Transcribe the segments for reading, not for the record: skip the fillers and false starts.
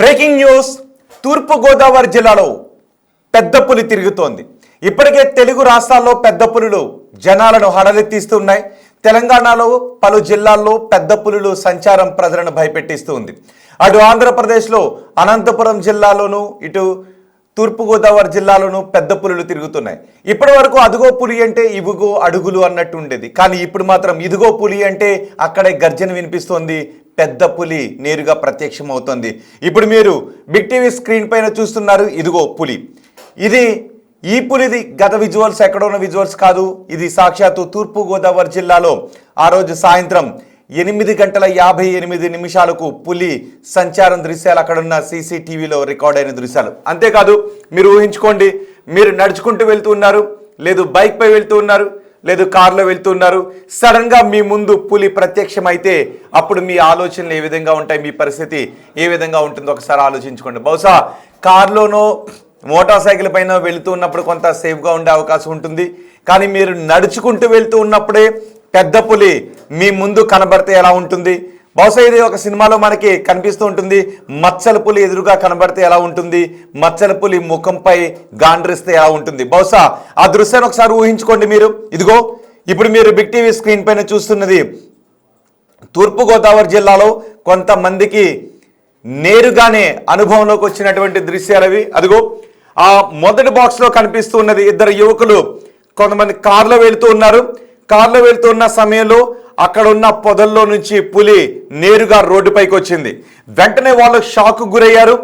Breaking news. తూర్పు గోదావరి జిల్లాలో పెద్ద పులి తిరుగుతోంది. ఇప్పటికే తెలుగు రాష్ట్రాల్లో పెద్ద పులులు జనాలను హడలెత్తిస్తున్నాయి. తెలంగాణలో పలు జిల్లాల్లో పెద్ద పులులు సంచారం ప్రజలను భయపెట్టిస్తుంది. అటు ఆంధ్రప్రదేశ్లో అనంతపురం జిల్లాలోనూ ఇటు తూర్పుగోదావరి జిల్లాలోనూ పెద్ద పులులు తిరుగుతున్నాయి. ఇప్పటి వరకు అదుగో పులి అంటే ఇవిగో అడుగులు అన్నట్టు ఉండేది. కానీ ఇప్పుడు మాత్రం ఇదిగో పులి అంటే అక్కడే గర్జన వినిపిస్తోంది. పెద్ద పులి నేరుగా ప్రత్యక్షం అవుతోంది. ఇప్పుడు మీరు బిగ్ టీవీ స్క్రీన్ పైన చూస్తున్నారు ఇదిగో పులి. ఈ పులిది గత విజువల్స్, ఎక్కడ ఉన్న విజువల్స్ కాదు. ఇది సాక్షాత్తు తూర్పుగోదావరి జిల్లాలో ఆ రోజు సాయంత్రం 8:58 పులి సంచారం దృశ్యాలు అక్కడున్న సీసీటీవీలో రికార్డ్ అయిన దృశ్యాలు. అంతేకాదు, మీరు ఊహించుకోండి, మీరు నడుచుకుంటూ వెళ్తూ ఉన్నారు, లేదు బైక్ పై వెళ్తూ ఉన్నారు, లేదు కారులో వెళ్తున్నారు. సడన్ గా మీ ముందు పులి ప్రత్యక్షమైతే అప్పుడు మీ ఆలోచనలు ఏ విధంగా ఉంటాయి, మీ పరిస్థితి ఏ విధంగా ఉంటుందో ఒకసారి ఆలోచించుకోండి. బహుశా కారులోనో మోటార్ సైకిల్ పైన వెళుతూ ఉన్నప్పుడు కొంత సేఫ్గా ఉండే అవకాశం ఉంటుంది. కానీ మీరు నడుచుకుంటూ వెళ్తూ ఉన్నప్పుడే పెద్ద పులి మీ ముందు కనబడితే ఎలా ఉంటుంది? బహుశా ఇది ఒక సినిమాలో మనకి కనిపిస్తూ ఉంటుంది. మచ్చల పులి ఎదురుగా కనబడితే ఎలా ఉంటుంది, మచ్చల పులి ముఖంపై గాండ్రిస్తే ఎలా ఉంటుంది? బహుశా ఆ దృశ్యాన్ని ఒకసారి ఊహించుకోండి మీరు. ఇదిగో ఇప్పుడు మీరు బిగ్ టీవీ స్క్రీన్ పైన చూస్తున్నది తూర్పుగోదావరి జిల్లాలో కొంతమందికి నేరుగానే అనుభవంలోకి వచ్చినటువంటి దృశ్యాలవి. అదిగో ఆ మొదటి బాక్స్లో కనిపిస్తున్నది ఇద్దరు యువకులు కొంతమంది కారులో వెళుతూ ఉన్నారు. కారులో వెళ్తున్న సమయంలో అక్కడ ఉన్న పొదల్లో నుంచి పులి నేరుగా రోడ్డుపైకి వచ్చింది. వెంటనే వాళ్ళు షాక్ గురయ్యారు.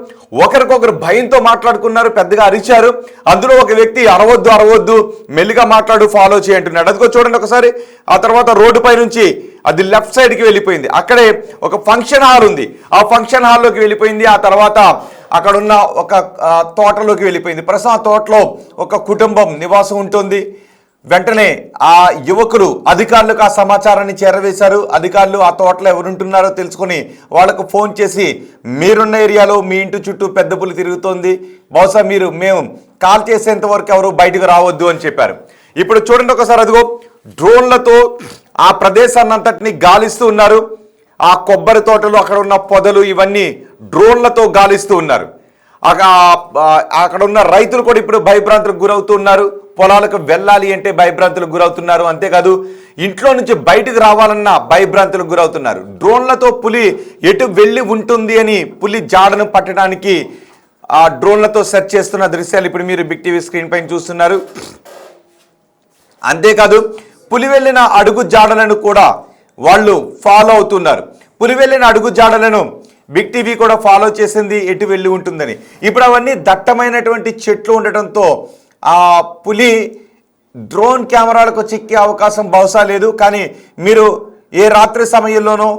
ఒకరికొకరు భయంతో మాట్లాడుకున్నారు, పెద్దగా అరిచారు. అందులో ఒక వ్యక్తి అరవద్దు మెల్లిగా మాట్లాడు, ఫాలో చేయంటున్నాడు. అదిగో చూడండి ఒకసారి. ఆ తర్వాత రోడ్డుపై నుంచి అది లెఫ్ట్ సైడ్కి వెళ్ళిపోయింది. అక్కడే ఒక ఫంక్షన్ హాల్ ఉంది, ఆ ఫంక్షన్ హాల్లోకి వెళ్ళిపోయింది. ఆ తర్వాత అక్కడున్న ఒక తోటలోకి వెళ్ళిపోయింది. ప్రస్తుతం ఆ తోటలో ఒక కుటుంబం నివాసం ఉంటుంది. వెంటనే ఆ యువకులు అధికారులకు ఆ సమాచారాన్ని చేరవేశారు. అధికారులు ఆ తోటలో ఎవరుంటున్నారో తెలుసుకొని వాళ్ళకు ఫోన్ చేసి, మీరున్న ఏరియాలో మీ ఇంటి చుట్టూ పెద్ద పులి తిరుగుతోంది, బహుశా మేము కాల్ చేసేంత వరకు ఎవరు బయటకు రావద్దు అని చెప్పారు. ఇప్పుడు చూడండి ఒకసారి. అదిగో డ్రోన్లతో ఆ ప్రదేశాన్ని అంతటిని గాలిస్తూ ఉన్నారు. ఆ కొబ్బరి తోటలు, అక్కడ ఉన్న పొదలు ఇవన్నీ డ్రోన్లతో గాలిస్తూ ఉన్నారు. అక్కడ ఉన్న రైతులు కూడా ఇప్పుడు భయభ్రాంతులకు గురవుతున్నారు. పొలాలకు వెళ్ళాలి అంటే భయభ్రాంతులకు గురవుతున్నారు. అంతేకాదు, ఇంట్లో నుంచి బయటకు రావాలన్నా భయభ్రాంతులకు గురవుతున్నారు. డ్రోన్లతో పులి ఎటు వెళ్ళి ఉంటుంది అని పులి జాడను పట్టడానికి ఆ డ్రోన్లతో సెర్చ్ చేస్తున్న దృశ్యాలు ఇప్పుడు మీరు బిగ్ టీవీ స్క్రీన్ పైన చూస్తున్నారు. అంతేకాదు, పులి వెళ్ళిన అడుగు జాడలను కూడా వాళ్ళు ఫాలో అవుతున్నారు. పులి వెళ్ళిన అడుగు జాడలను బిగ్ టీవీ కూడా ఫాలో చేసింది, ఎటు వెళ్ళి ఉంటుందని. ఇప్పుడు అవన్నీ దట్టమైనటువంటి చెట్లు ఉండటంతో ఆ పులి డ్రోన్ కెమెరాలకు చిక్కే అవకాశం బహుశా లేదు. కానీ మీరు ఏ రాత్రి సమయంలోనో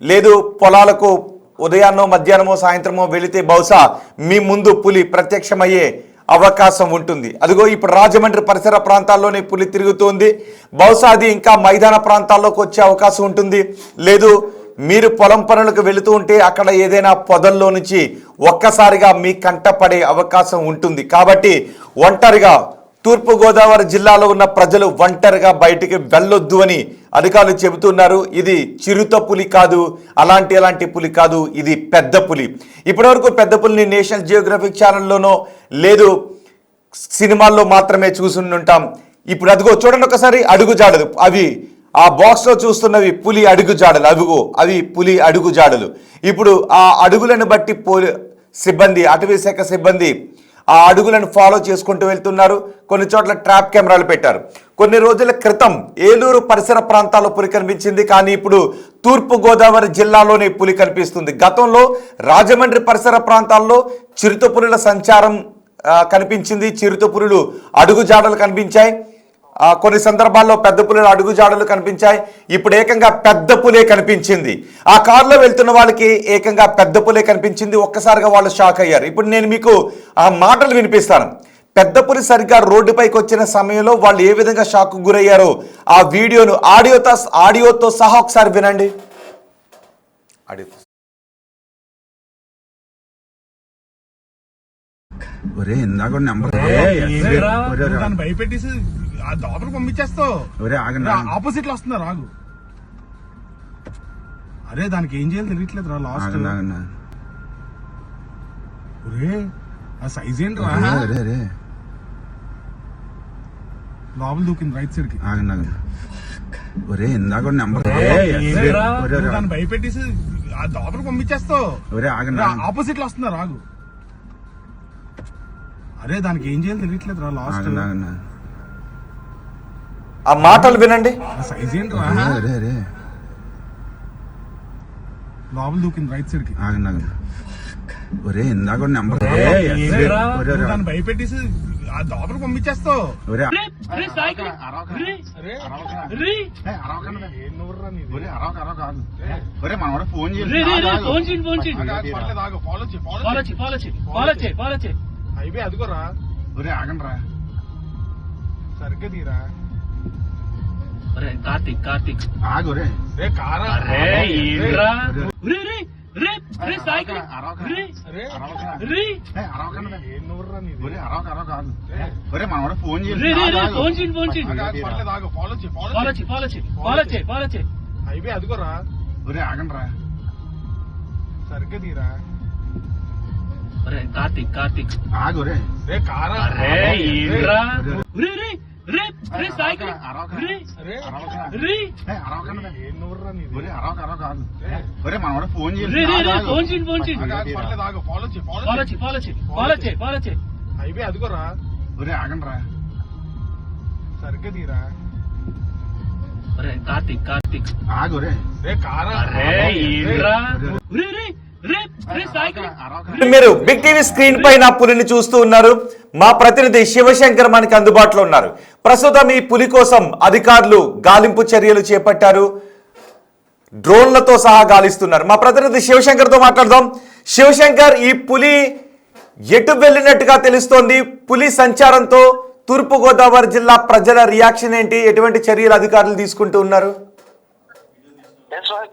లేదు పొలాలకు ఉదయాన్నో మధ్యాహ్నమో సాయంత్రమో వెళితే బహుశా మీ ముందు పులి ప్రత్యక్షమయ్యే అవకాశం ఉంటుంది. అదిగో ఇప్పుడు రాజమండ్రి పరిసర ప్రాంతాల్లోనే పులి తిరుగుతోంది. బహుశా అది ఇంకా మైదాన ప్రాంతాల్లోకి వచ్చే అవకాశం ఉంటుంది. లేదు మీరు పొలం పనులకు వెళుతూ ఉంటే అక్కడ ఏదైనా పొదల్లో నుంచి ఒక్కసారిగా మీ కంట పడే అవకాశం ఉంటుంది. కాబట్టి ఒంటరిగా తూర్పుగోదావరి జిల్లాలో ఉన్న ప్రజలు ఒంటరిగా బయటికి వెళ్ళొద్దు అని అధికారులు చెబుతున్నారు. ఇది చిరుత పులి కాదు, అలాంటి పులి కాదు, ఇది పెద్ద పులి. ఇప్పటివరకు పెద్ద పులిని నేషనల్ జియోగ్రఫిక్ ఛానల్లోనో లేదు సినిమాల్లో మాత్రమే చూసుంటాం. ఇప్పుడు అదిగో చూడండి ఒకసారి. అడుగుజాడలు అవి ఆ బాక్స్లో చూస్తున్నవి పులి అడుగు జాడలు. అవి పులి అడుగు జాడలు. ఇప్పుడు ఆ అడుగులను బట్టి సిబ్బంది, అటవీ శాఖ సిబ్బంది ఆ అడుగులను ఫాలో చేసుకుంటూ వెళ్తున్నారు. కొన్ని చోట్ల ట్రాప్ కెమెరాలు పెట్టారు. కొన్ని రోజుల క్రితం ఏలూరు పరిసర ప్రాంతాల్లో పులి కనిపించింది. కానీ ఇప్పుడు తూర్పుగోదావరి జిల్లాలోనే పులి కనిపిస్తుంది. గతంలో రాజమండ్రి పరిసర ప్రాంతాల్లో చిరుత పులుల సంచారం కనిపించింది. చిరుత పులులు అడుగు జాడలు కనిపించాయి. కొన్ని సందర్భాల్లో పెద్ద పులుల అడుగు జాడలు కనిపించాయి. ఇప్పుడు ఏకంగా పెద్ద పులే కనిపించింది. ఆ కారులో వెళ్తున్న వాళ్ళకి ఏకంగా పెద్ద పులే కనిపించింది. ఒక్కసారిగా వాళ్ళు షాక్ అయ్యారు. ఇప్పుడు నేను మీకు ఆ మాటలు వినిపిస్తాను. పెద్ద పులి సరిగ్గా రోడ్డుపైకి వచ్చిన సమయంలో వాళ్ళు ఏ విధంగా షాక్ గురయ్యారో ఆ వీడియోను ఆడియోతో సహా ఒకసారి వినండి. భయపెట్టేసి లోపలికి పంపించేస్తావు. ఆపోజిట్ లో వస్తున్నా రాగు. అరే దానికి ఏం చేయాలి తెలియట్లేదు రా. లాస్ట్ ఒరే ఆ సైజ్ ఏంట్రా లోపల దూకింది రైట్ సైడ్ కి. ఒరే ఇందాక నెంబర్ దాన్ని భయపెట్టేసి ఆ లోపల పంపించేస్తావు. ఒరే ఆగండి ఆపోజిట్ లో వస్తున్నారు ఆగు. అరే దానికి ఏం చేయాలి తెలియట్లేదు రా లాస్ట్. ఆ మాటలు వినండి. ఆ సైజ్ ఏంట్రా లోపల దూకింది రైట్ సైడ్ కి. ఒరే ఇందాక నెంబర్ దాన్ని భయపెట్టేసి ఆ లోపల పంపించేస్తావు. ఒరే ఒరే మనోడ ఫోన్ హైవే అదిగోరా. ఒరే ఆగండి రా సరిగ్గా తీరా. కార్తిక్ ఆగు ఒరే రే కారా ఒరే మనోడ ఫోన్ హైవే అదిగోరా. ఒరే ఆగండి రా సరిగ్గా తీరా. కార్తిక్ ఆగు ఒరే రే కారా ఒరే మనోడ ఫోన్ హైవే అదిగోరా. ఒరే ఆగండి రా సరిగ్గా తీరా. కార్తిక్ ఆగు ఒరే రే కారా మీరు బిగ్ టీవీ స్క్రీన్ పైన పులిని చూస్తూ ఉన్నారు. మా ప్రతినిధి శివశంకర్ మనకి అందుబాటులో ఉన్నారు. ప్రస్తుతం ఈ పులి కోసం అధికారులు గాలింపు చర్యలు చేపట్టారు. డ్రోన్లతో సహా గాలిస్తున్నారు. మా ప్రతినిధి శివశంకర్ తో మాట్లాడదాం. శివశంకర్, ఈ పులి ఎటు వెళ్ళినట్టుగా తెలుస్తోంది? పులి సంచారంతో తూర్పు గోదావరి జిల్లా ప్రజల రియాక్షన్ ఏంటి? ఎటువంటి చర్యలు అధికారులు తీసుకుంటూ ఉన్నారు?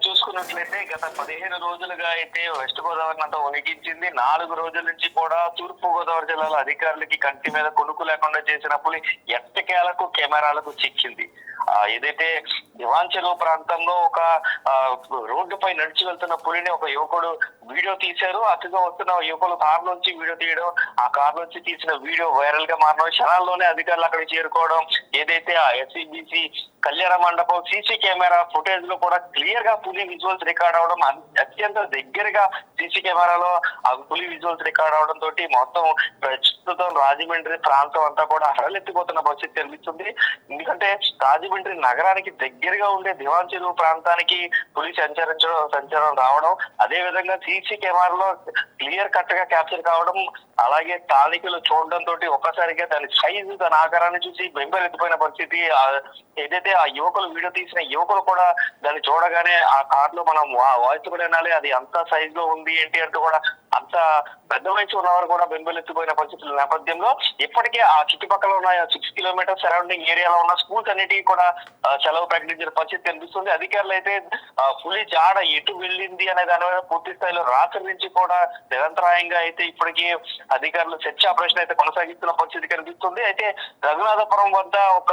చూసుకున్నట్లయితే గత 15 రోజులుగా అయితే వెస్ట్ గోదావరి అంతా వణికించింది. 4 రోజుల నుంచి కూడా తూర్పు గోదావరి జిల్లాలో అధికారులకి కంటి మీద కొనుక్కు లేకుండా చేసిన పులి ఎట్టకేలకు కెమెరాలకు చిక్కింది. ఏదైతే దివాంచెరు ప్రాంతంలో ఒక రోడ్డుపై నడిచి వెళ్తున్న పులిని ఒక యువకుడు వీడియో తీశారు. అటుగా వస్తున్న యువకులు కార్ నుంచి వీడియో తీయడం, ఆ కార్ నుంచి తీసిన వీడియో వైరల్ గా మారడం, క్షణాల్లోనే అధికారులు అక్కడికి చేరుకోవడం, ఏదైతే ఆ ఎస్సీబీసీ కళ్యాణ మండపం సీసీ కెమెరా ఫుటేజ్ లో కూడా క్లియర్ గా పులి విజువల్స్ రికార్డ్ అవడం, అత్యంత దగ్గరగా సీసీ కెమెరాలో ఆ పులి విజువల్స్ రికార్డ్ అవడం తోటి మొత్తం ప్రస్తుతం రాజమండ్రి ప్రాంతం అంతా కూడా హడలెత్తిపోతున్న పరిస్థితి కనిపిస్తుంది. ఎందుకంటే రాజమండ్రి నగరానికి దగ్గరగా ఉండే దివాన్ చెరువు ప్రాంతానికి పులి సంచారం రావడం, అదే విధంగా సీసీ కెమెరాలో క్లియర్ కట్ గా క్యాప్చర్ కావడం, అలాగే స్థానికులు చూడడం తోటి ఒక్కసారిగా దాని సైజు, దాని ఆకారాన్ని చూసి బెంబెలెత్తిపోయిన పరిస్థితి. ఏదైతే ఆ యువకులు వీడియో తీసిన యువకులు కూడా దాన్ని చూడగానే ఆ కార్ లో మనం వాయిస్ కూడా వినాలి, అది అంత సైజ్ లో ఉంది ఏంటి అంటూ కూడా అంత పెద్ద వయసు ఉన్నవారు కూడా బెంబెలెత్తిపోయిన పరిస్థితుల నేపథ్యంలో ఇప్పటికే ఆ చుట్టుపక్కల ఉన్న 6 కిలోమీటర్స్ సరౌండింగ్ ఏరియాలో ఉన్న స్కూల్స్ అన్నిటికీ కూడా సెలవు ప్రకటించిన పరిస్థితి కనిపిస్తుంది. అధికారులు అయితే పులి జాడ ఎటు వెళ్ళింది అనే దాని మీద పూర్తి స్థాయిలో రాత్రి నుంచి కూడా నిరంతరాయంగా అయితే ఇప్పటికీ అధికారులు సెర్చ్ ఆపరేషన్ అయితే కొనసాగిస్తున్న పరిస్థితి కనిపిస్తుంది. అయితే రఘునాథపురం వద్ద ఒక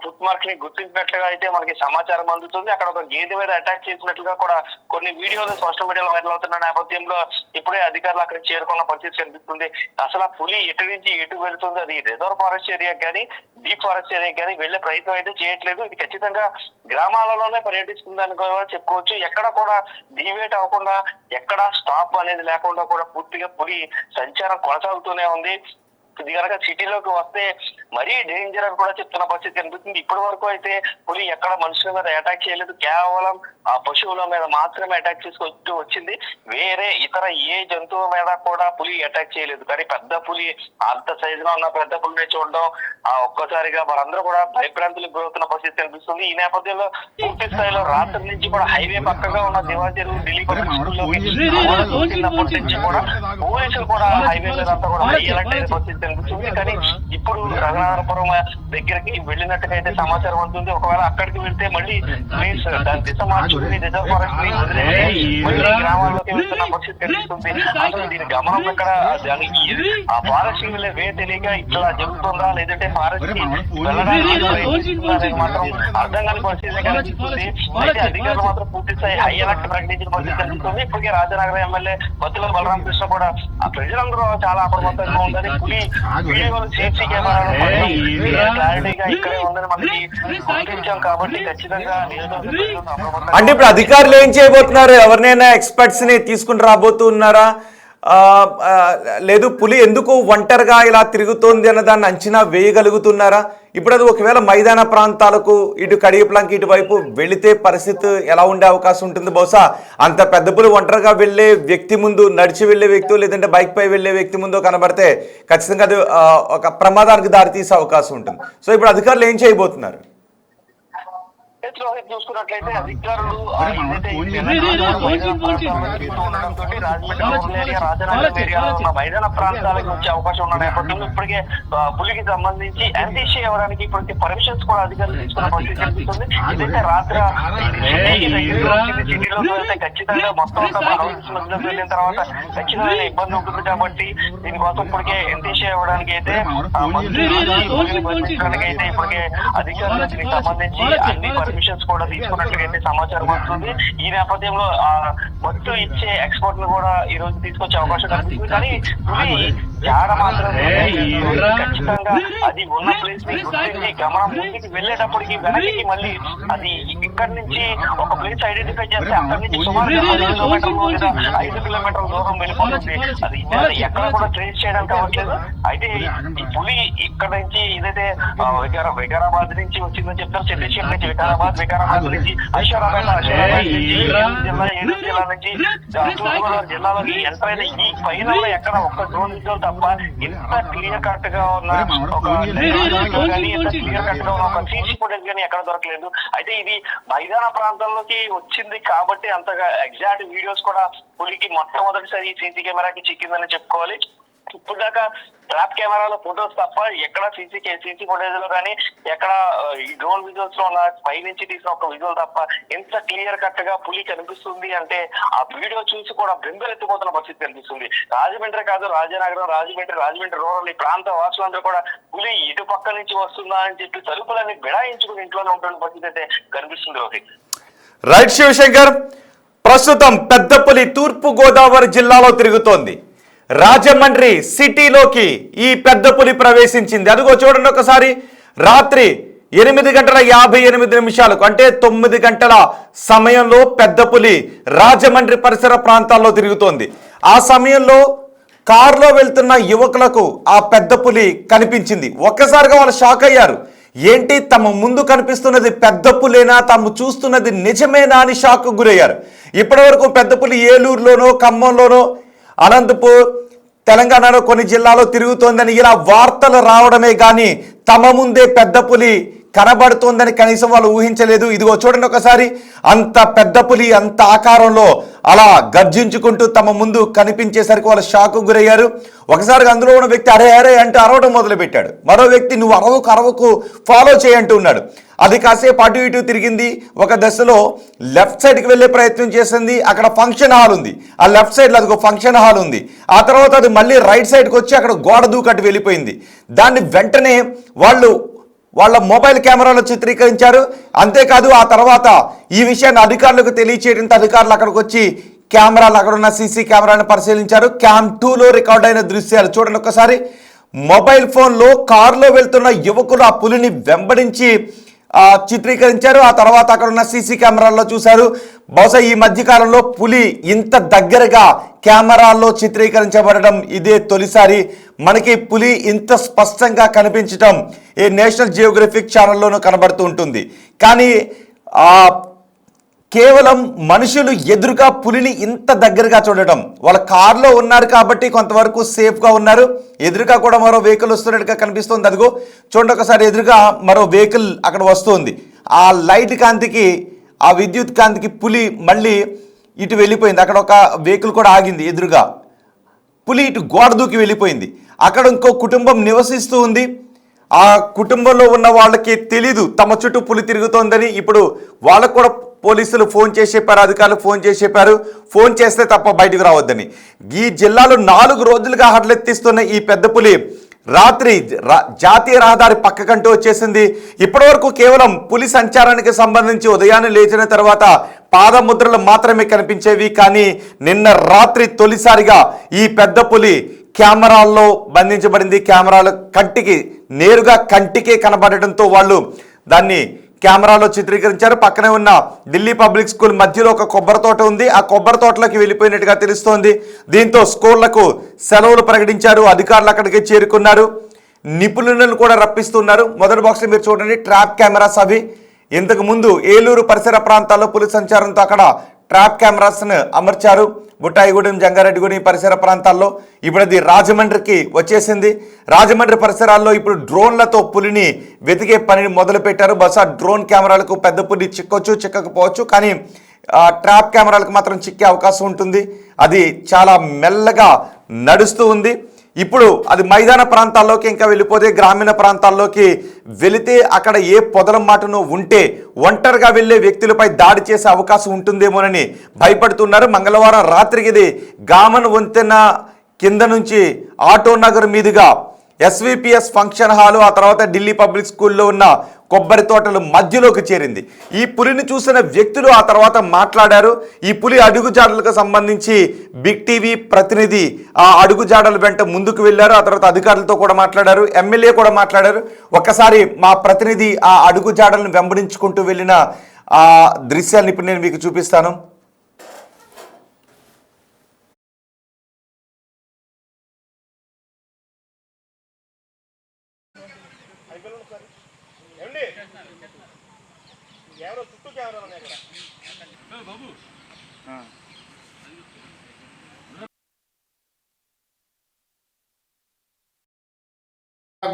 ఫుట్ మార్క్ ని గుర్తించినట్లుగా అయితే మనకి సమాచారం అందుతుంది. అక్కడ ఒక గేదె మీద అటాక్ చేసినట్లుగా కూడా కొన్ని వీడియోలు సోషల్ మీడియాలో వైరల్ అవుతున్న నేపథ్యంలో ఇప్పుడే అధికారులు అక్కడ చేరుకున్న పరిస్థితి కనిపిస్తుంది. అసలు ఆ పులి ఎటు నుంచి ఎటు వెళ్తుంది, అది రిజర్వ్ ఫారెస్ట్ ఏరియా కానీ డీప్ ఫారెస్ట్ ఏరియా కానీ వెళ్లే ప్రయత్నం అయితే చేయట్లేదు. ఇది ఖచ్చితంగా గ్రామాలలోనే పర్యటిస్తుందని కూడా చెప్పుకోవచ్చు. ఎక్కడ కూడా డీవేట్ అవ్వకుండా, ఎక్కడ స్టాప్ అనేది లేకుండా కూడా పూర్తిగా పులి సంచారం కొనసాగుతూనే ఉంది. ఇది కనుక సిటీలోకి వస్తే మరీ డేంజర్ అని కూడా చెప్తున్న పరిస్థితి కనిపిస్తుంది. ఇప్పటి వరకు అయితే పులి ఎక్కడ మనుషుల మీద అటాక్ చేయలేదు, కేవలం ఆ పశువుల మీద మాత్రమే అటాక్ చేసుకొస్తూ వచ్చింది. వేరే ఇతర ఏ జంతువు మీద కూడా పులి అటాక్ చేయలేదు. కానీ పెద్ద పులి, అంత సైజు లో ఉన్న పెద్ద పులిని చూడడం ఒక్కసారిగా మనందరూ కూడా భయభ్రాంతులకు గురవుతున్న పరిస్థితి కనిపిస్తుంది. ఈ నేపథ్యంలో పూర్తి స్థాయిలో రాత్రి నుంచి కూడా హైవే పక్కగా ఉన్న దివాన్ చెరువు ఢిల్లీ నుంచి కూడా పోలీసులు కూడా హైవే మీద అంతా కూడా అలర్ట్ అయిన పరిస్థితి కనిపిస్తుంది. కానీ ఇప్పుడు నాగనాథపురం దగ్గరికి వెళ్ళినట్టుగా అయితే సమాచారం ఉంటుంది. ఒకవేళ అక్కడికి వెళ్తే మళ్ళీ ప్లీజ్ దాని దిశ మార్చుకుని రిజర్వ్ ఫారెస్ట్ ని వదిలేసి మళ్ళీ గ్రామాల్లోకి వెళ్తున్న పరిస్థితి కనిపిస్తుంది. అసలు దీని గమనం ఎక్కడ, దానికి ఆ ఫారెస్ట్ కి వెళ్ళే వే తెలియక ఇట్లా జరుగుతుందా లేదంటే ఫారెస్ట్ కి వెళ్ళడానికి మాత్రం అర్థం కాని పరిస్థితి కనిపిస్తుంది. అయితే అధికారులు మాత్రం పూర్తి స్థాయి హై అలర్ట్ ప్రకటించిన పరిస్థితి కనిపిస్తుంది. ఇప్పటికే రాజనగరం ఎమ్మెల్యే బత్తుల బలరామకృష్ణ కూడా ఆ ప్రజలందరూ చాలా అప్రమత్తంగా ఉండాలి. పులి వీడియోలు సేఫ్టీ కెమెరాలు క్లారిటీగా ఇక్కడే ఉందని మనకి గుర్తించాం కాబట్టి ఖచ్చితంగా అంటే ఇప్పుడు అధికారులు ఏం చేయబోతున్నారు? ఎవరినైనా ఎక్స్పర్ట్స్ ని తీసుకుని రాబోతున్నారా? లేదు పులి ఎందుకు ఒంటరిగా ఇలా తిరుగుతోంది అన్న దాన్ని అంచనా వేయగలుగుతున్నారా? ఇప్పుడు అది ఒకవేళ మైదాన ప్రాంతాలకు ఇటు కడియప్లంకి ఇటువైపు వెళితే పరిస్థితి ఎలా ఉండే అవకాశం ఉంటుంది? బహుశా అంత పెద్ద పులి ఒంటరిగా వెళ్ళే వ్యక్తి ముందు, నడిచి వెళ్ళే వ్యక్తి లేదంటే బైక్ పై వెళ్ళే వ్యక్తి ముందు కనబడితే ఖచ్చితంగా అది ఒక ప్రమాదానికి దారితీసే అవకాశం ఉంటుంది. సో ఇప్పుడు అధికారులు ఏం చేయబోతున్నారు? చూసుకున్నట్లయితే అధికారులు రాజనగరం ఏరియాలో ఉన్న మైదాన ప్రాంతాలకు వచ్చే అవకాశం ఉన్న నేపథ్యంలో ఇప్పటికే పులికి సంబంధించి ఎన్టీసీ ఇవ్వడానికి ఇప్పటికే పర్మిషన్స్ కూడా అధికారులు తీసుకున్న పరిస్థితి కనిపిస్తుంది. ఇదైతే రాత్రి సిటీలో వెళ్తే ఖచ్చితంగా మొత్తం మధ్యలోకి వెళ్ళిన తర్వాత ఖచ్చితమైన ఇబ్బంది ఉంటుంది కాబట్టి దీనికోసం ఇప్పటికే ఎన్టీసీ ఇవ్వడానికి అయితే అయితే ఇప్పటికే అధికారులు దీనికి సంబంధించి అన్ని పర్మిషన్స్ కూడా తీసుకున్నట్లయితే సమాచారం వస్తుంది. ఈ నేపథ్యంలో మత్తు ఇచ్చే ఎక్స్పోర్ట్ ను కూడా ఈ రోజు తీసుకొచ్చే అవకాశం కనిపిస్తుంది. కానీ జాడ మాత్రం ఖచ్చితంగా అది ఉన్న ప్లేస్ ని గుర్తించి గమనం ముందుకు వెళ్ళేటప్పటికి వెనక్కి మళ్ళీ అది ఇక్కడి నుంచి ఒక ప్లేస్ ఐడెంటిఫై చేస్తే అక్కడి నుంచి సుమారు 5 కిలోమీటర్ల దూరం వెళ్ళిపోతుంది. అది ఎక్కడ కూడా ట్రేస్ చేయడానికి అవ్వట్లేదు. అయితే ఈ పులి ఇక్కడ నుంచి ఏదైతే వికారాబాద్ నుంచి వచ్చిందని చెప్తారు, చంద్రశేఖర్ నుంచి వికారాబాద్ నుంచి ఐషారాబాద్ ఏలూరు జిల్లా నుంచి తూర్పుగోదావరి జిల్లాలోకి ఎంటర్ అయిన ఈ పైన ఎక్కడ ఒక్క డ్రోన్ విజువల్ తప్ప ఇంత క్లియర్ కట్ గా ఉన్న ఒక క్లియర్ కట్ గా ఉన్న ఒక సీసీ ఫుటేజ్ కానీ ఎక్కడ దొరకలేదు. అయితే ఇది మైదాన ప్రాంతంలోకి వచ్చింది కాబట్టి అంతగా ఎగ్జాక్ట్ వీడియోస్ కూడా పులికి మొట్టమొదటిసారి సీసీ కెమెరాకి చిక్కిందని చెప్పుకోవాలి. ఇప్పుడు దాకా ట్రాప్ కెమెరాలో ఫొటోస్ తప్ప ఎక్కడ సీసీ ఫుటేజ్ లో కానీ ఎక్కడ ఈ డ్రోన్ విజువల్స్ లో ఉన్న పై నుంచి తీసిన ఒక విజువల్ తప్ప ఎంత క్లియర్ కట్ గా పులి కనిపిస్తుంది అంటే ఆ వీడియో చూసి కూడా బెంబెలెత్తిపోతున్న పరిస్థితి కనిపిస్తుంది. రాజమండ్రి కాదు, రాజనగరం, రాజమండ్రి రూరల్ ఈ ప్రాంత వాసులందరూ కూడా పులి ఇటు పక్క నుంచి వస్తుందా అని చెప్పి తలుపులన్నీ బిడాయించుకుని ఇంట్లోనే ఉంటున్న పరిస్థితి అయితే కనిపిస్తుంది. రోహిత్. రైట్ శివశంకర్, ప్రస్తుతం పెద్ద పులి తూర్పు గోదావరి జిల్లాలో తిరుగుతోంది. రాజమండ్రి సిటీలోకి ఈ పెద్ద పులి ప్రవేశించింది. అదిగో చూడండి ఒకసారి. రాత్రి 8:58 అంటే 9 గంటల సమయంలో పెద్ద పులి రాజమండ్రి పరిసర ప్రాంతాల్లో తిరుగుతోంది. ఆ సమయంలో కారులో వెళ్తున్న యువకులకు ఆ పెద్ద పులి కనిపించింది. ఒక్కసారిగా వాళ్ళు షాక్ అయ్యారు. ఏంటి, తమ ముందు కనిపిస్తున్నది పెద్ద పులేనా, తాము చూస్తున్నది నిజమేనా అని షాక్ గురయ్యారు. ఇప్పటి వరకు పెద్ద పులి ఏలూరులోనో, ఖమ్మంలోనో, అనంతపూర్, తెలంగాణలో కొన్ని జిల్లాలో తిరుగుతోందని ఇలా వార్తలు రావడమే కానీ తమ ముందే పెద్ద పులి కనబడుతోందని కనీసం వాళ్ళు ఊహించలేదు. ఇదిగో చూడండి ఒకసారి. అంత పెద్ద పులి అంత ఆకారంలో అలా గర్జించుకుంటూ తమ ముందు కనిపించేసరికి వాళ్ళు షాకు గురయ్యారు. ఒకసారిగా అందులో ఉన్న వ్యక్తి అరే అరే అంటే అరవడం మొదలుపెట్టాడు. మరో వ్యక్తి నువ్వు అరవకు ఫాలో చేయంటూ ఉన్నాడు. అది కాసేపు అటు ఇటు తిరిగింది. ఒక దశలో లెఫ్ట్ సైడ్కి వెళ్ళే ప్రయత్నం చేసింది. అక్కడ ఫంక్షన్ హాల్ ఉంది. ఆ లెఫ్ట్ సైడ్లో అదిగో ఫంక్షన్ హాల్ ఉంది. ఆ తర్వాత అది మళ్ళీ రైట్ సైడ్కి వచ్చి అక్కడ గోడ దూకట్టు వెళ్ళిపోయింది. దాన్ని వెంటనే వాళ్ళ మొబైల్ కెమెరాలో చిత్రీకరించారు. అంతేకాదు ఆ తర్వాత ఈ విషయాన్ని అధికారులకు తెలియచేయడంతో అధికారులు అక్కడికి వచ్చి కెమెరాలు, అక్కడ ఉన్న సీసీ కెమెరాను పరిశీలించారు. క్యామ్ 2లో రికార్డ్ అయిన దృశ్యాలు చూడండి ఒకసారి. మొబైల్ ఫోన్లో కారులో వెళ్తున్న యువకులు ఆ పులిని వెంబడించి చిత్రీకరించారు. ఆ తర్వాత అక్కడ ఉన్న సీసీ కెమెరాల్లో చూశారు. బహుశా ఈ మధ్యకాలంలో పులి ఇంత దగ్గరగా కెమెరాల్లో చిత్రీకరించబడడం ఇదే తొలిసారి. మనకి పులి ఇంత స్పష్టంగా కనిపించడం ఈ నేషనల్ జియోగ్రఫిక్ ఛానల్లోనూ కనబడుతూ ఉంటుంది. కానీ కేవలం మనుషులు ఎదురుగా పులిని ఇంత దగ్గరగా చూడటం, వాళ్ళ కారులో ఉన్నారు కాబట్టి కొంతవరకు సేఫ్గా ఉన్నారు. ఎదురుగా కూడా మరో వెహికల్ వస్తున్నట్టుగా కనిపిస్తుంది. అదిగో చూడండి ఒకసారి. ఎదురుగా మరో వెహికల్ అక్కడ వస్తుంది. ఆ లైట్ కాంతికి, ఆ విద్యుత్ కాంతికి పులి మళ్ళీ ఇటు వెళ్ళిపోయింది. అక్కడ ఒక వెహికల్ కూడా ఆగింది ఎదురుగా. పులి ఇటు గోడ దూకి వెళ్ళిపోయింది. అక్కడ ఇంకో కుటుంబం నివసిస్తూ ఉంది. ఆ కుటుంబంలో ఉన్న వాళ్ళకి తెలీదు తమ చుట్టూ పులి తిరుగుతోందని. ఇప్పుడు వాళ్ళకు కూడా పోలీసులు ఫోన్ చేసి చెప్పారు, అధికారులు ఫోన్ చేసి చెప్పారు, ఫోన్ చేస్తే తప్ప బయటకు రావద్దని. ఈ జిల్లాలో 4 రోజులుగా హడలెత్తిస్తున్న ఈ పెద్ద పులి రాత్రి జాతీయ రహదారి పక్కకంటూ వచ్చేసింది. ఇప్పటివరకు కేవలం పులి సంచారానికి సంబంధించి ఉదయాన్నే లేచిన తర్వాత పాదముద్రలు మాత్రమే కనిపించేవి. కానీ నిన్న రాత్రి తొలిసారిగా ఈ పెద్ద పులి కెమెరాల్లో బంధించబడింది. కెమెరాలు నేరుగా కంటికే కనబడటంతో వాళ్ళు దాన్ని కెమెరాలో చిత్రీకరించారు. పక్కనే ఉన్న ఢిల్లీ పబ్లిక్ స్కూల్ మధ్యలో ఒక కొబ్బరి తోట ఉంది. ఆ కొబ్బరి తోటలోకి వెళ్ళిపోయినట్టుగా తెలుస్తోంది. దీంతో స్కూళ్లకు సెలవులు ప్రకటించారు. అధికారులు అక్కడికి చేరుకున్నారు. నిపుణులను కూడా రప్పిస్తున్నారు. మొదటి బాక్స్లో మీరు చూడండి, ట్రాప్ కెమెరాస్ అవి. ఇంతకు ముందు ఏలూరు పరిసర ప్రాంతాల్లో పులి సంచారంతో అక్కడ ట్రాప్ కెమెరాస్ను అమర్చారు. బుట్టాయిగూడెం, జంగారెడ్డిగూడెం పరిసర ప్రాంతాల్లో. ఇప్పుడు అది రాజమండ్రికి వచ్చేసింది. రాజమండ్రి పరిసరాల్లో ఇప్పుడు డ్రోన్లతో పులిని వెతికే పనిని మొదలుపెట్టారు. బహుశా డ్రోన్ కెమెరాలకు పెద్ద పులి చిక్కొచ్చు, చిక్కకపోవచ్చు. కానీ ట్రాప్ కెమెరాలకు మాత్రం చిక్కే అవకాశం ఉంటుంది. అది చాలా మెల్లగా నడుస్తూ ఉంది. ఇప్పుడు అది మైదాన ప్రాంతాల్లోకి ఇంకా వెళ్ళిపోతే గ్రామీణ ప్రాంతాల్లోకి వెళితే అక్కడ ఏ పొదల మాటను ఉంటే ఒంటరిగా వెళ్ళే వ్యక్తులపై దాడి చేసే అవకాశం ఉంటుందేమోనని భయపడుతున్నారు. మంగళవారం రాత్రికి ఇది గామన్ వంతెన కింద నుంచి ఆటో నగర్ మీదుగా ఎస్విపిఎస్ ఫంక్షన్ హాలు, ఆ తర్వాత ఢిల్లీ పబ్లిక్ స్కూల్లో ఉన్న కొబ్బరి తోటలు మధ్యలోకి చేరింది. ఈ పులిని చూసిన వ్యక్తులు ఆ తర్వాత మాట్లాడారు. ఈ పులి అడుగుజాడలకు సంబంధించి బిగ్ టీవీ ప్రతినిధి ఆ అడుగుజాడల వెంట ముందుకు వెళ్ళారు. ఆ తర్వాత అధికారులతో కూడా మాట్లాడారు, ఎమ్మెల్యే కూడా మాట్లాడారు. ఒక్కసారి మా ప్రతినిధి ఆ అడుగుజాడలను వెంబడించుకుంటూ వెళ్ళిన ఆ దృశ్యాలను ఇప్పుడు నేను మీకు చూపిస్తాను.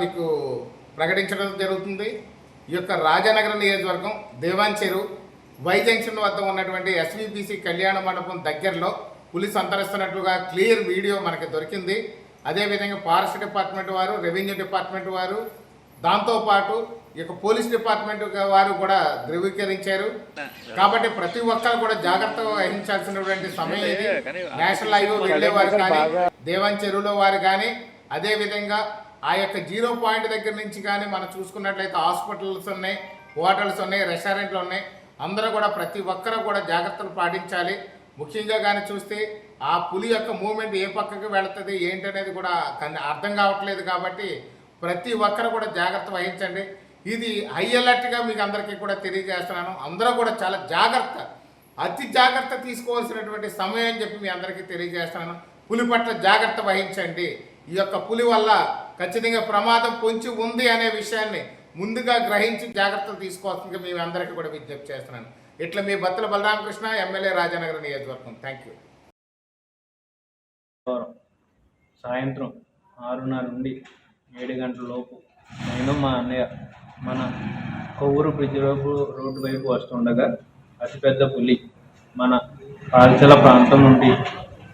మీకు ప్రకటించడం జరుగుతుంది. ఈ యొక్క రాజానగరం నియోజకవర్గం దేవాన్ చెరువు వై జంక్షన్ వద్ద ఉన్నటువంటి ఎస్విబిసి కళ్యాణ మండపం దగ్గరలో పులి సంతరిస్తున్నట్లుగా క్లియర్ వీడియో మనకి దొరికింది. అదేవిధంగా ఫారెస్ట్ డిపార్ట్మెంట్ వారు, రెవెన్యూ డిపార్ట్మెంట్ వారు, దాంతోపాటు ఈ యొక్క పోలీస్ డిపార్ట్మెంట్ వారు కూడా ధృవీకరించారు. కాబట్టి ప్రతి ఒక్కరు కూడా జాగ్రత్త వహించాల్సినటువంటి సమయం ఇది. నేషనల్ హైవే వెళ్ళేవారు కానీ, దేవాన్ చెరువులో వారు కానీ, అదేవిధంగా ఆ యొక్క 0 పాయింట్ దగ్గర నుంచి కానీ మనం చూసుకున్నట్లయితే హాస్పిటల్స్ ఉన్నాయి, హోటల్స్ ఉన్నాయి, రెస్టారెంట్లు ఉన్నాయి. అందరూ కూడా ప్రతి ఒక్కరూ కూడా జాగ్రత్తలు పాటించాలి. ముఖ్యంగా కానీ చూస్తే ఆ పులి యొక్క మూమెంట్ ఏ పక్కకి వెళుతుంది ఏంటనేది కూడా అర్థం కావట్లేదు. కాబట్టి ప్రతి ఒక్కరు కూడా జాగ్రత్త వహించండి. ఇది హై అలర్ట్గా మీకు అందరికీ కూడా తెలియజేస్తున్నాను. అందరూ కూడా చాలా జాగ్రత్త, అతి జాగ్రత్త తీసుకోవాల్సినటువంటి సమయం అని చెప్పి మీ అందరికీ తెలియజేస్తున్నాను. పులి పట్ల జాగ్రత్త వహించండి. ఈ యొక్క పులి వల్ల ఖచ్చితంగా ప్రమాదం పొంచి ఉంది అనే విషయాన్ని ముందుగా గ్రహించి జాగ్రత్తలు తీసుకోవాల్సిందిగా మేము అందరికీ కూడా విజ్ఞప్తి చేస్తున్నాను. ఇట్లా మీ బత్తల బలరామకృష్ణ, ఎమ్మెల్యే, రాజానగరం నియోజకవర్గం. Thank you. సాయంత్రం 6:30 నుండి 7 గంటల లోపు నేను మా అన్నయ్య మన కొవ్వూరు బ్రిడ్జ్ రోడ్డు వైపు వస్తుండగా అతిపెద్ద పులి మన పాల్చల ప్రాంతం నుండి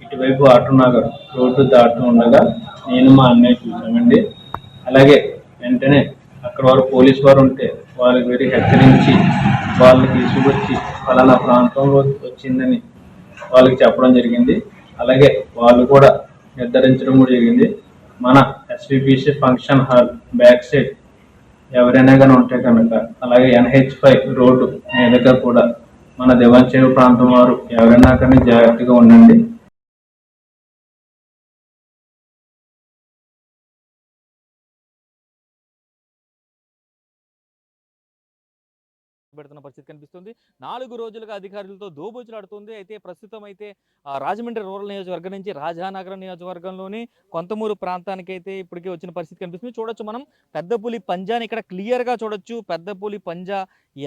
ఇటువైపు ఆటోనగర్ రోడ్డు దాటుతూ ఉండగా నేను మా అన్నయ్య చూసామండి. అలాగే వెంటనే అక్కడ వారు పోలీసు వారు ఉంటే వారికి వెరీ హెచ్చరించి వాళ్ళని తీసుకొచ్చి ఫలానా ప్రాంతంలో వచ్చిందని వాళ్ళకి చెప్పడం జరిగింది. అలాగే వాళ్ళు కూడా నిర్ధారించడం కూడా జరిగింది. మన SVBC function hall back side ఎవరైనా కానీ ఉంటే కనుక, అలాగే NH5 రోడ్డు మీదుగా కూడా మన దేవాన్ చెరువు ప్రాంతం వారు ఎవరైనా కానీ జాగ్రత్తగా ఉండండి. పెడుతున్న పరిస్థితి కనిపిస్తుంది. 4 రోజులుగా అధికారులతో దోబూచులాడుతుంది. అయితే ప్రస్తుతం అయితే రాజమండ్రి రూరల్ నియోజకవర్గం నుంచి రాజానగరం నియోజకవర్గంలోని కొంతమూరు ప్రాంతానికి అయితే ఇప్పటికే వచ్చిన పరిస్థితి కనిపిస్తుంది. చూడొచ్చు మనం పెద్ద పులి పంజాని ఇక్కడ క్లియర్గా చూడొచ్చు. పెద్ద పులి పంజా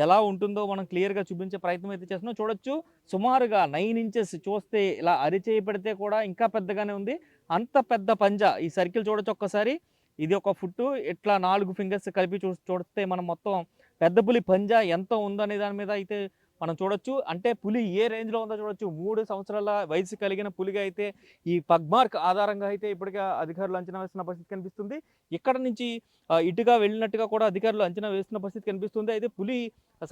ఎలా ఉంటుందో మనం క్లియర్గా చూపించే ప్రయత్నం అయితే చేస్తున్నాం. చూడొచ్చు సుమారుగా 9 ఇంచెస్, చూస్తే ఇలా అరిచేయి పెడితే కూడా ఇంకా పెద్దగానే ఉంది. అంత పెద్ద పంజా. ఈ సర్కిల్ చూడొచ్చు ఒక్కసారి. ఇది 1 ఫుట్, ఇట్లా 4 ఫింగర్స్ కలిపి చూస్తే మనం మొత్తం పెద్ద పులి పంజా ఎంత ఉందనే దాని మీద అయితే మనం చూడొచ్చు. అంటే పులి ఏ రేంజ్లో ఉందో చూడొచ్చు. 3 సంవత్సరాల వయసు కలిగిన పులిగా అయితే ఈ పగ్మార్క్ ఆధారంగా అయితే ఇప్పటికే అధికారులు అంచనా వేస్తున్న పరిస్థితి కనిపిస్తుంది. ఇక్కడ నుంచి ఇటుగా వెళ్ళినట్టుగా కూడా అధికారులు అంచనా వేస్తున్న పరిస్థితి కనిపిస్తుంది. అయితే పులి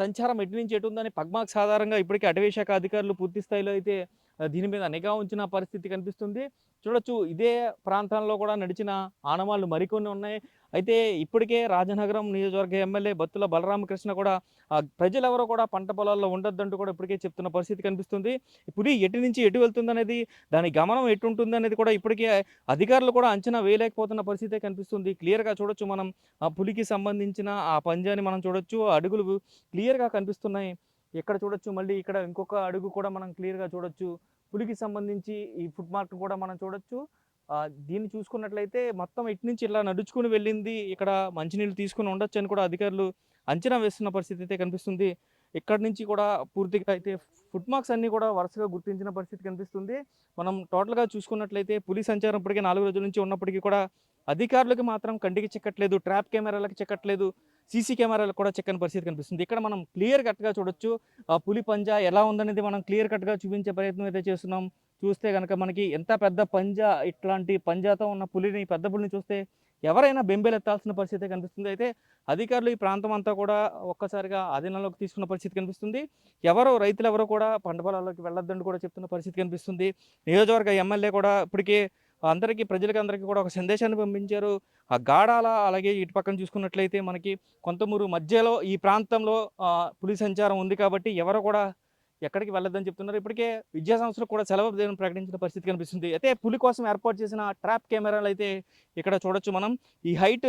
సంచారం ఎటు నుంచి ఎటు ఉందని పగ్మార్క్స్ ఆధారంగా ఇప్పటికే అటవీ శాఖ అధికారులు పూర్తి స్థాయిలో అయితే దీని మీద నిఘా ఉంచిన పరిస్థితి కనిపిస్తుంది. చూడొచ్చు, ఇదే ప్రాంతంలో కూడా నడిచిన ఆనవాళ్ళు మరికొన్ని ఉన్నాయి. అయితే ఇప్పటికే రాజనగరం నియోజకవర్గ ఎమ్మెల్యే బత్తుల బలరామకృష్ణ కూడా ప్రజలెవరో కూడా పంట పొలాల్లో ఉండొద్దంటూ కూడా ఇప్పటికే చెప్తున్న పరిస్థితి కనిపిస్తుంది. పులి ఎటు నుంచి ఎటు వెళ్తుందనేది, దాని గమనం ఎటు ఉంటుంది అనేది కూడా ఇప్పటికే అధికారులు కూడా అంచనా వేయలేకపోతున్న పరిస్థితే కనిపిస్తుంది. క్లియర్గా చూడొచ్చు మనం ఆ పులికి సంబంధించిన ఆ పంజాని మనం చూడొచ్చు. అడుగులు క్లియర్గా కనిపిస్తున్నాయి. ఇక్కడ చూడొచ్చు, మళ్ళీ ఇక్కడ ఇంకొక అడుగు కూడా మనం క్లియర్గా చూడొచ్చు. పులికి సంబంధించి ఈ ఫుట్ మార్క్ కూడా మనం చూడొచ్చు. దీన్ని చూసుకున్నట్లయితే మొత్తం ఇటు నుంచి ఇలా నడుచుకుని వెళ్ళింది, ఇక్కడ మంచినీళ్ళు తీసుకుని ఉండొచ్చు అని కూడా అధికారులు అంచనా వేస్తున్న పరిస్థితి అయితే కనిపిస్తుంది. ఇక్కడ నుంచి కూడా పూర్తిగా అయితే ఫుట్ మార్క్స్ అన్నీ కూడా వరుసగా గుర్తించిన పరిస్థితి కనిపిస్తుంది. మనం టోటల్గా చూసుకున్నట్లయితే పులి సంచారం ఇప్పటికే 4 రోజుల నుంచి ఉన్నప్పటికీ కూడా అధికారులకు మాత్రం కంటికి చిక్కట్లేదు, ట్రాప్ కెమెరాలకు చిక్కట్లేదు, సీసీ కెమెరాలకు కూడా చిక్కని పరిస్థితి కనిపిస్తుంది. ఇక్కడ మనం క్లియర్ కట్గా చూడొచ్చు పులి పంజా ఎలా ఉందనేది మనం క్లియర్ కట్గా చూపించే ప్రయత్నం అయితే చేస్తున్నాం. చూస్తే కనుక మనకి ఎంత పెద్ద పంజా, ఇట్లాంటి పంజాతో ఉన్న పులిని, పెద్ద పులిని చూస్తే ఎవరైనా బెంబేలెత్తాల్సిన పరిస్థితి కనిపిస్తుంది. అయితే అధికారులు ఈ ప్రాంతం అంతా కూడా ఒక్కసారిగా ఆధీనంలోకి తీసుకున్న పరిస్థితి కనిపిస్తుంది. రైతులు ఎవరో కూడా పంట పొలాల్లోకి వెళ్ళొద్దని కూడా చెప్తున్న పరిస్థితి కనిపిస్తుంది. నియోజకవర్గ ఎమ్మెల్యే కూడా ఇప్పటికే ప్రజలకి కూడా ఒక సందేశాన్ని పంపించారు. ఆ గాడాల, అలాగే ఇటు పక్కన చూసుకున్నట్లయితే మనకి కొంతమూరు మధ్యలో ఈ ప్రాంతంలో పులి సంచారం ఉంది కాబట్టి ఎవరు కూడా ఎక్కడికి వెళ్ళొద్దని చెప్తున్నారు. ఇప్పటికే విద్యా సంస్థలు కూడా సెలవు ప్రకటించిన పరిస్థితి కనిపిస్తుంది. అయితే పులి కోసం ఏర్పాటు చేసిన ట్రాప్ కెమెరాలు అయితే ఇక్కడ చూడొచ్చు మనం. ఈ హైట్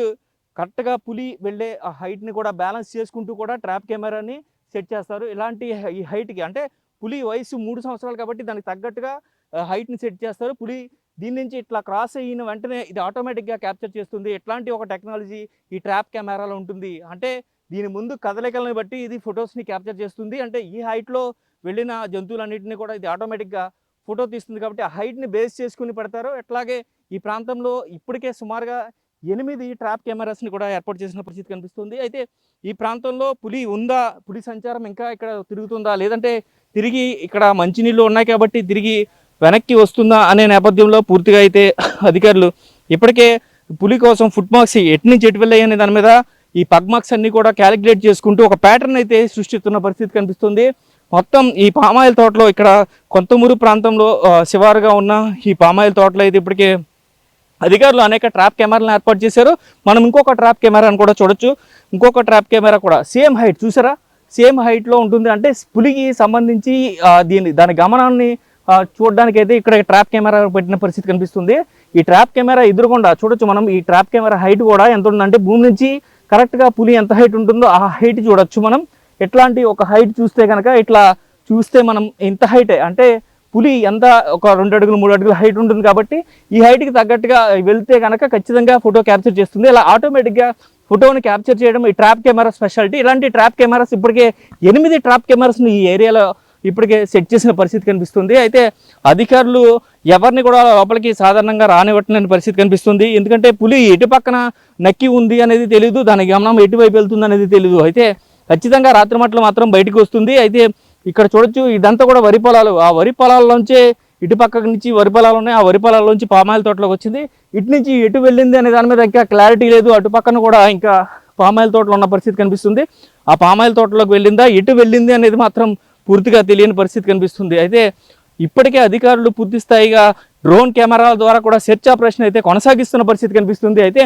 కరెక్ట్గా పులి వెళ్ళే ఆ హైట్ని కూడా బ్యాలెన్స్ చేసుకుంటూ కూడా ట్రాప్ కెమెరాని సెట్ చేస్తారు. ఇలాంటి ఈ హైట్కి, అంటే పులి వయసు 3 సంవత్సరాలు కాబట్టి దానికి తగ్గట్టుగా హైట్ని సెట్ చేస్తారు. పులి దీని నుంచి ఇట్లా క్రాస్ అయిన వెంటనే ఇది ఆటోమేటిక్గా క్యాప్చర్ చేస్తుంది. ఎట్లాంటి ఒక టెక్నాలజీ ఈ ట్రాప్ కెమెరాలో ఉంటుంది అంటే దీని ముందు కదలికలను బట్టి ఇది ఫొటోస్ని క్యాప్చర్ చేస్తుంది. అంటే ఈ హైట్లో వెళ్ళిన జంతువులన్నింటినీ కూడా ఇది ఆటోమేటిక్గా ఫోటో తీస్తుంది కాబట్టి ఆ హైట్ని బేస్ చేసుకుని పెడతారు. అట్లాగే ఈ ప్రాంతంలో ఇప్పటికే సుమారుగా 8 ట్రాప్ కెమెరాస్ని కూడా ఏర్పాటు చేసిన పరిస్థితి కనిపిస్తుంది. అయితే ఈ ప్రాంతంలో పులి ఉందా, పులి సంచారం ఇంకా ఇక్కడ తిరుగుతుందా, లేదంటే తిరిగి ఇక్కడ మంచినీళ్ళు ఉన్నాయి కాబట్టి తిరిగి వెనక్కి వస్తుందా అనే నేపథ్యంలో పూర్తిగా అయితే అధికారులు ఇప్పటికే పులి కోసం ఫుట్ మార్క్స్ ఎటు నుంచి ఎటు వెళ్ళాయి అనే దాని మీద ఈ పగ్ మార్క్స్ అన్ని కూడా క్యాలిక్యులేట్ చేసుకుంటూ ఒక ప్యాటర్న్ అయితే సృష్టిస్తున్న పరిస్థితి కనిపిస్తుంది. మొత్తం ఈ పామాయిల్ తోటలో, ఇక్కడ కొంతమూరు ప్రాంతంలో శివారుగా ఉన్న ఈ పామాయిల్ తోటలో అయితే ఇప్పటికే అధికారులు అనేక ట్రాప్ కెమెరాలను ఏర్పాటు చేశారు. మనం ఇంకొక ట్రాప్ కెమెరాను కూడా చూడొచ్చు. ఇంకొక ట్రాప్ కెమెరా కూడా సేమ్ హైట్, చూసారా, సేమ్ హైట్లో ఉంటుంది. అంటే పులికి సంబంధించి దాని గమనాన్ని చూడడానికి అయితే ఇక్కడ ట్రాప్ కెమెరా పెట్టిన పరిస్థితి కనిపిస్తుంది. ఈ ట్రాప్ కెమెరా ఎదురుగుండా చూడొచ్చు మనం. ఈ ట్రాప్ కెమెరా హైట్ కూడా ఎంత ఉందంటే భూమి నుంచి కరెక్ట్గా పులి ఎంత హైట్ ఉంటుందో ఆ హైట్ చూడొచ్చు మనం. ఎట్లాంటి ఒక హైట్ చూస్తే కనుక ఇట్లా చూస్తే మనం ఎంత హైట్ అంటే పులి ఎంత ఒక 2 అడుగులు 3 అడుగులు హైట్ ఉంటుంది కాబట్టి ఈ హైట్కి తగ్గట్టుగా వెళ్తే కనుక ఖచ్చితంగా ఫోటో క్యాప్చర్ చేస్తుంది. ఇలా ఆటోమేటిక్గా ఫోటోని క్యాప్చర్ చేయడం ఈ ట్రాప్ కెమెరా స్పెషాలిటీ. ఇలాంటి ట్రాప్ కెమెరాస్ ఇప్పటికే 8 ట్రాప్ కెమెరాస్ని ఈ ఏరియాలో ఇప్పటికే సెట్ చేసిన పరిస్థితి కనిపిస్తుంది. అయితే అధికారులు ఎవరిని కూడా లోపలికి సాధారణంగా రానివ్వట్లేని పరిస్థితి కనిపిస్తుంది. ఎందుకంటే పులి ఎటు పక్కన నక్కి ఉంది అనేది తెలియదు, దాని గమనం ఎటువైపు వెళ్తుంది అనేది తెలియదు. అయితే ఖచ్చితంగా రాత్రి మట్లు మాత్రం బయటకు వస్తుంది. అయితే ఇక్కడ చూడొచ్చు, ఇదంతా కూడా వరి పొలాలు. ఆ వరి పొలాల్లోంచే ఇటు పక్క నుంచి వరి పొలాలు ఉన్నాయి, ఆ వరి పొలాల్లోంచి పామాయిల్ తోటలోకి వచ్చింది. ఇటు నుంచి ఎటు వెళ్ళింది అనే దాని మీద ఇంకా క్లారిటీ లేదు. అటు పక్కన కూడా ఇంకా పామాయిల్ తోటలో ఉన్న పరిస్థితి కనిపిస్తుంది. ఆ పామాయిల్ తోటలోకి వెళ్ళిందా, ఎటు వెళ్ళింది అనేది మాత్రం పూర్తిగా తెలియని పరిస్థితి కనిపిస్తుంది. అయితే ఇప్పటికే అధికారులు పూర్తి స్థాయిగా డ్రోన్ కెమెరాల ద్వారా కూడా సెర్చ్ ఆపరేషన్ అయితే కొనసాగిస్తున్న పరిస్థితి కనిపిస్తుంది. అయితే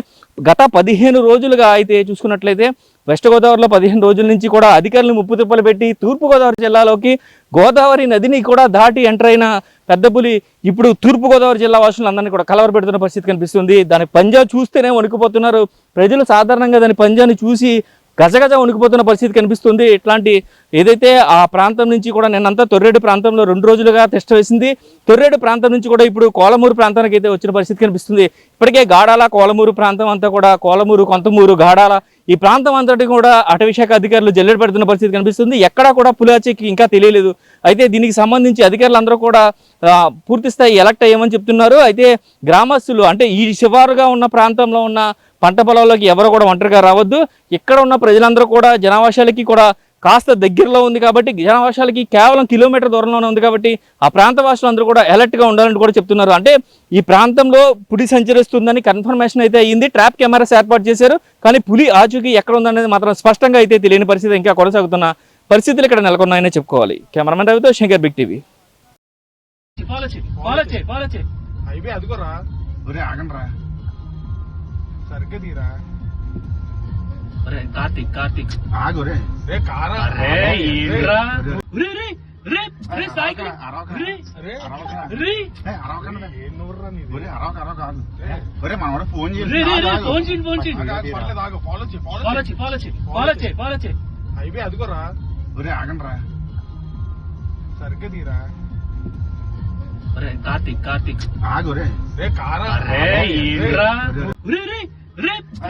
గత 15 రోజులుగా అయితే చూసుకున్నట్లయితే వెస్ట్ గోదావరిలో 15 రోజుల నుంచి కూడా అధికారులు ముప్పు తిప్పలు పెట్టి తూర్పుగోదావరి జిల్లాలోకి గోదావరి నదిని కూడా దాటి ఎంటర్ అయిన పెద్ద పులి ఇప్పుడు తూర్పుగోదావరి జిల్లా వాసులందరినీ కూడా కలవరపెడుతున్న పరిస్థితి కనిపిస్తుంది. దాని పంజా చూస్తేనే వణికిపోతున్నారు ప్రజలు. సాధారణంగా దాని పంజాని చూసి గజగజ వణికిపోతున్న పరిస్థితి కనిపిస్తుంది. ఇట్లాంటి ఏదైతే ఆ ప్రాంతం నుంచి కూడా నిన్నంతా తొర్రేడు ప్రాంతంలో 2 రోజులుగా టెస్ట్ వేసింది. తొర్రేడు ప్రాంతం నుంచి కూడా ఇప్పుడు కోలమూరు ప్రాంతానికి అయితే వచ్చిన పరిస్థితి కనిపిస్తుంది. ఇప్పటికే గాడాల, కోలమూరు ప్రాంతం అంతా కూడా, కోలమూరు, కొంతమూరు, గాడాల ఈ ప్రాంతం అంతటి కూడా అటవీ శాఖ అధికారులు జల్లెడ పెడుతున్న పరిస్థితి కనిపిస్తుంది. ఎక్కడా కూడా పులిఆచీకి ఇంకా తెలియలేదు. అయితే దీనికి సంబంధించి అధికారులు అందరూ కూడా పూర్తి స్థాయి ఎలక్ట్ అయ్యామని చెప్తున్నారు. అయితే గ్రామస్తులు, అంటే ఈ శివారుగా ఉన్న ప్రాంతంలో ఉన్న పంట పొలాల్లోకి ఎవరు కూడా ఒంటరిగా రావద్దు, ఇక్కడ ఉన్న ప్రజలందరూ కూడా జనావాసాలకి కూడా కాస్త దగ్గరలో ఉంది కాబట్టి జనవాసాలకి కేవలం కిలోమీటర్ దూరంలోనే ఉంది కాబట్టి ఆ ప్రాంత వాసులందరూ కూడా అలర్ట్గా ఉండాలని కూడా చెప్తున్నారు. అంటే ఈ ప్రాంతంలో పులి సంచరిస్తుందని కన్ఫర్మేషన్ అయితే అయ్యింది. ట్రాప్ కెమెరాస్ ఏర్పాటు చేశారు, కానీ పులి ఆచూకీ ఎక్కడ ఉందనేది మాత్రం స్పష్టంగా అయితే తెలియని పరిస్థితి ఇంకా కొనసాగుతున్న పరిస్థితులు ఇక్కడ నెలకొన్నాయనే చెప్పుకోవాలి. కెమెరామెన్ రవితో శంకర్, బిగ్ టీవీ. హైవే అదుకోరా. ఒరే ఆగండి రా. సరిగ్గా తీరా. కార్తిక్ ఆగు ఒరే. రే కారా. ఏం నవ్వుర్రా నీది? ఒరే అరవక ఆగు. ఒరే మనవాడు ఫోన్ పర్లేదు, ఆగు. ఫాలో చేయి. హైవే అదుకోరా. ఒరే ఆగండి రా. సరిగ్గా తీరా. కార్తిక్ ఆగు ఒరే. రే కారా.